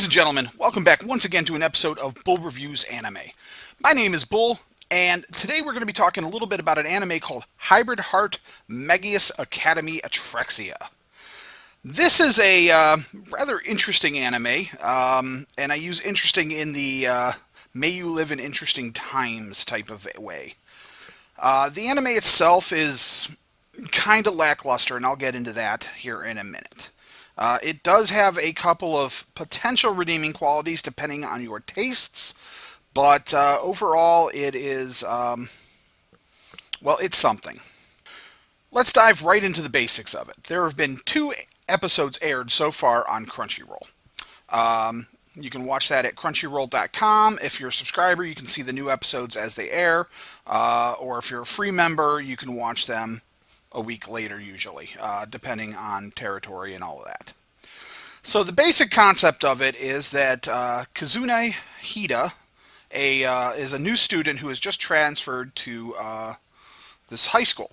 Ladies and gentlemen, welcome back once again to an episode of Bull Reviews Anime. My name is Bull, and today we're going to be talking a little bit about an anime called Hybrid Heart Magias Academy Atraxia. This is a rather interesting anime, and I use interesting in the may you live in interesting times type of way. The anime itself is kind of lackluster, and I'll get into that here in a minute. It does have a couple of potential redeeming qualities depending on your tastes, but overall it is, well, it's something. Let's dive right into the basics of it. There have been 2 episodes aired so far on Crunchyroll. You can watch that at crunchyroll.com. If you're a subscriber, you can see the new episodes as they air, or if you're a free member, you can watch them a week later usually, depending on territory and all of that. So the basic concept of it is that Kazune Hida is a new student who has just transferred to this high school.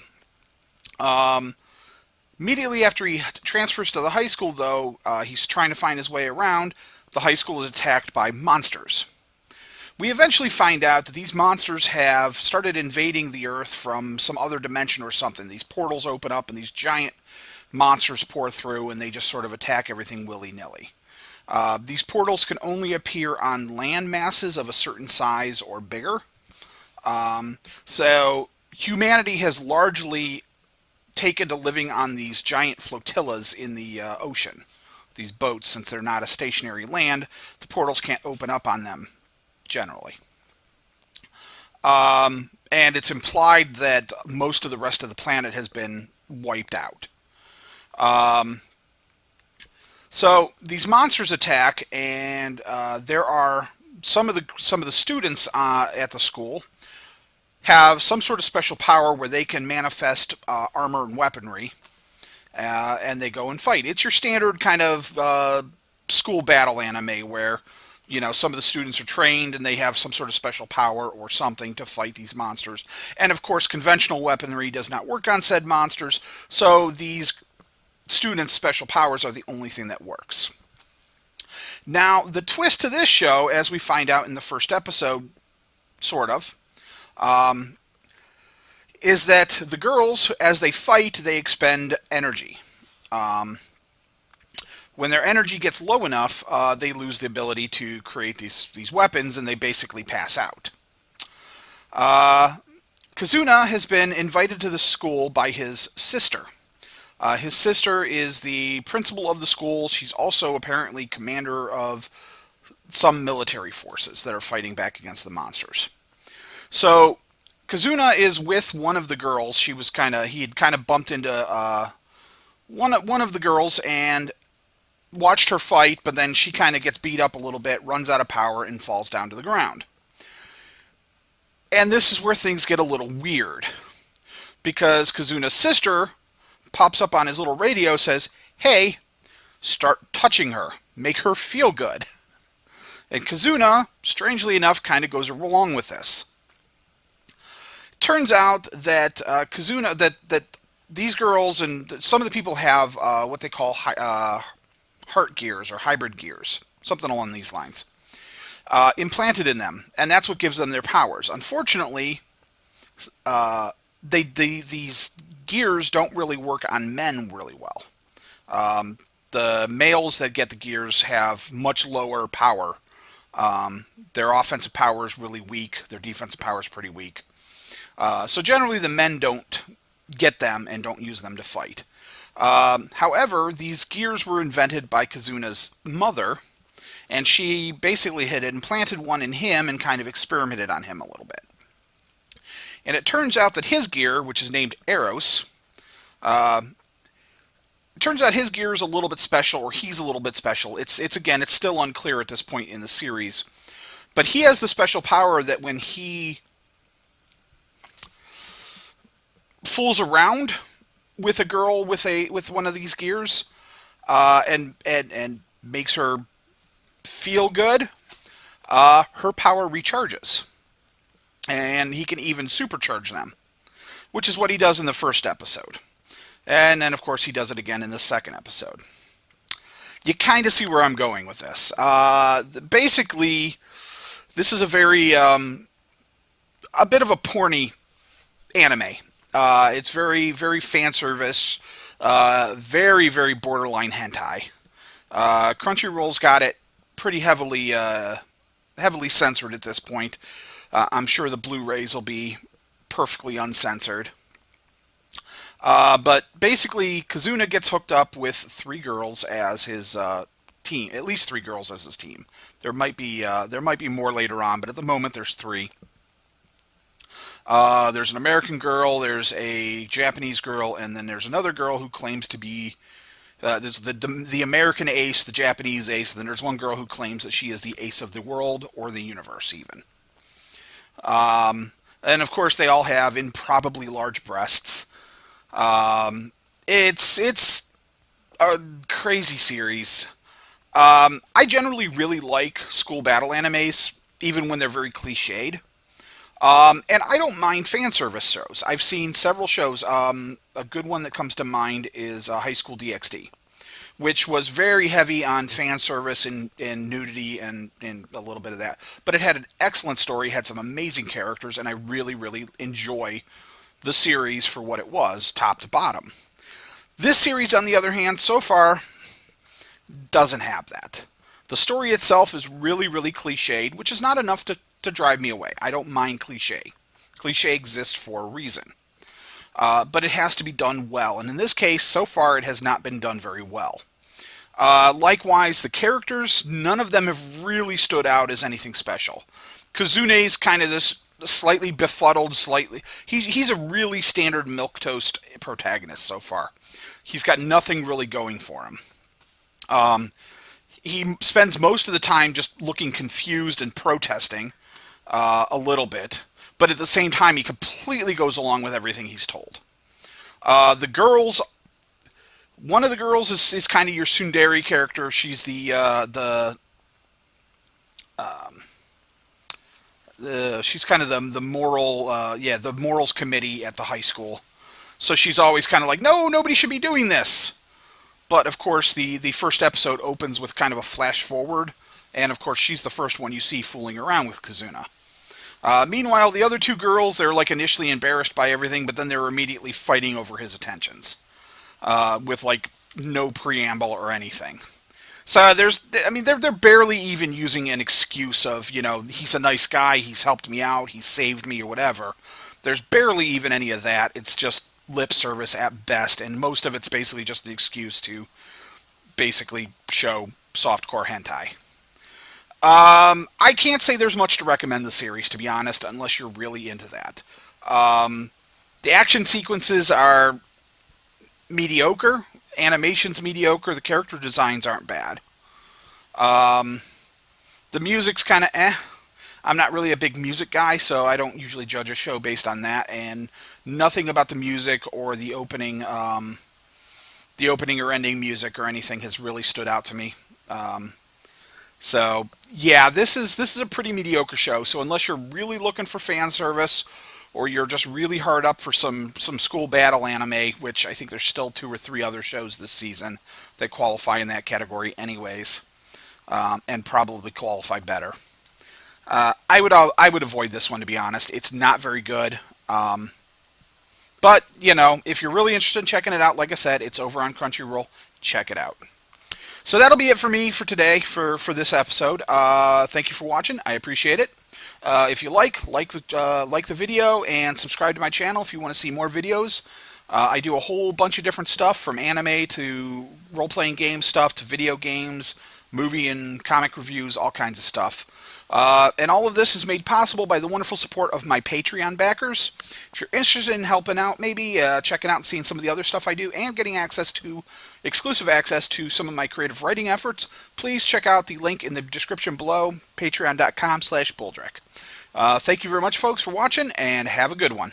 Immediately after he transfers to the high school, though, he's trying to find his way around. The high school is attacked by monsters. We eventually find out that these monsters have started invading the Earth from some other dimension or something. These portals open up and these giant monsters pour through and they just sort of attack everything willy-nilly. These portals can only appear on land masses of a certain size or bigger. So humanity has largely taken to living on these giant flotillas in the ocean. These boats, since they're not a stationary land, the portals can't open up on them generally. And it's implied that most of the rest of the planet has been wiped out. So these monsters attack, and there are some of the students at the school have some sort of special power where they can manifest armor and weaponry, and they go and fight. It's your standard kind of school battle anime where, you know, some of the students are trained and they have some sort of special power or something to fight these monsters. And of course, conventional weaponry does not work on said monsters, so these students' special powers are the only thing that works. Now, the twist to this show, as we find out in the first episode, sort of, is that the girls, as they fight, they expend energy. When their energy gets low enough, they lose the ability to create these weapons, and they basically pass out. Kazuna has been invited to the school by his sister. His sister is the principal of the school. She's also apparently commander of some military forces that are fighting back against the monsters. So Kazuna is with one of the girls. He had kind of bumped into one of the girls and watched her fight, but then she kind of gets beat up a little bit, runs out of power, and falls down to the ground. And this is where things get a little weird, because Kazuna's sister pops up on his little radio, says, "Hey, start touching her. Make her feel good." And Kazuna, strangely enough, kind of goes along with this. Turns out that Kazuna, that these girls and some of the people have what they call heart gears or hybrid gears, something along these lines, implanted in them, and that's what gives them their powers. Unfortunately, these gears don't really work on men really well. The males that get the gears have much lower power. Their offensive power is really weak. Their defensive power is pretty weak. So generally the men don't get them and don't use them to fight. However, these gears were invented by Kazuna's mother, and she basically had implanted one in him and kind of experimented on him a little bit. And it turns out that his gear, which is named Eros, it turns out his gear is a little bit special, or he's a little bit special. It's still unclear at this point in the series. But he has the special power that when he fools around with a girl with one of these gears, and makes her feel good, her power recharges, and he can even supercharge them, which is what he does in the first episode. And then, of course, he does it again in the second episode. you kind of see where I'm going with this. Basically, this is a bit of a porny anime. It's very, very fan service, very, very borderline hentai. Crunchyroll's got it pretty heavily censored at this point. I'm sure the Blu-rays will be perfectly uncensored. But basically, Kazuna gets hooked up with three girls as his team. At least three girls as his team. There might be more later on, but at the moment there's three. There's an American girl, there's a Japanese girl, and then there's another girl who claims to be there's the American ace, the Japanese ace, and then there's one girl who claims that she is the ace of the world or the universe, even. And of course, they all have improbably large breasts. It's a crazy series. I generally really like school battle animes, even when they're very cliched. And I don't mind fan service shows. I've seen several shows. A good one that comes to mind is High School DxD, which was very heavy on fan service and nudity and a little bit of that. But it had an excellent story, had some amazing characters, and I really, really enjoy the series for what it was, top to bottom. This series, on the other hand, so far, doesn't have that. The story itself is really, really cliched, which is not enough to drive me away. I don't mind cliche. Cliche exists for a reason. But it has to be done well. And in this case, so far, it has not been done very well. Likewise, the characters, none of them have really stood out as anything special. Kazune's kind of this slightly befuddled, he's a really standard milquetoast protagonist so far. He's got nothing really going for him. He spends most of the time just looking confused and protesting a little bit, but at the same time, he completely goes along with everything he's told. The girls, one of the girls is kind of your tsundere character. She's she's kind of the moral, the morals committee at the high school. So she's always kind of like, no, nobody should be doing this. But of course, the first episode opens with kind of a flash forward, and of course, she's the first one you see fooling around with Kazuna. Meanwhile, the other two girls, they're like initially embarrassed by everything, but then they're immediately fighting over his attentions, with like no preamble or anything. So they're barely even using an excuse of, he's a nice guy, he's helped me out, he's saved me or whatever. There's barely even any of that. It's just lip service at best, and most of it's basically just an excuse to basically show softcore hentai. I can't say there's much to recommend the series, to be honest, unless you're really into that. The action sequences are mediocre. Animation's mediocre. The character designs aren't bad. The music's kind of eh. I'm not really a big music guy, so I don't usually judge a show based on that, and nothing about the music or the opening or ending music or anything has really stood out to me. So yeah, this is a pretty mediocre show. So unless you're really looking for fan service, or you're just really hard up for some school battle anime, which I think there's still 2 or 3 other shows this season that qualify in that category anyways, and probably qualify better. I would avoid this one, to be honest. It's not very good. But if you're really interested in checking it out, like I said, it's over on Crunchyroll. Check it out. So that'll be it for me for today for this episode. Thank you for watching. I appreciate it. If you like the video, and subscribe to my channel if you want to see more videos. I do a whole bunch of different stuff, from anime to role-playing game stuff to video games, movie and comic reviews, all kinds of stuff. And all of this is made possible by the wonderful support of my Patreon backers. If you're interested in helping out, maybe checking out and seeing some of the other stuff I do, and getting exclusive access to some of my creative writing efforts, please check out the link in the description below, patreon.com/Bulldrek. Thank you very much, folks, for watching, and have a good one.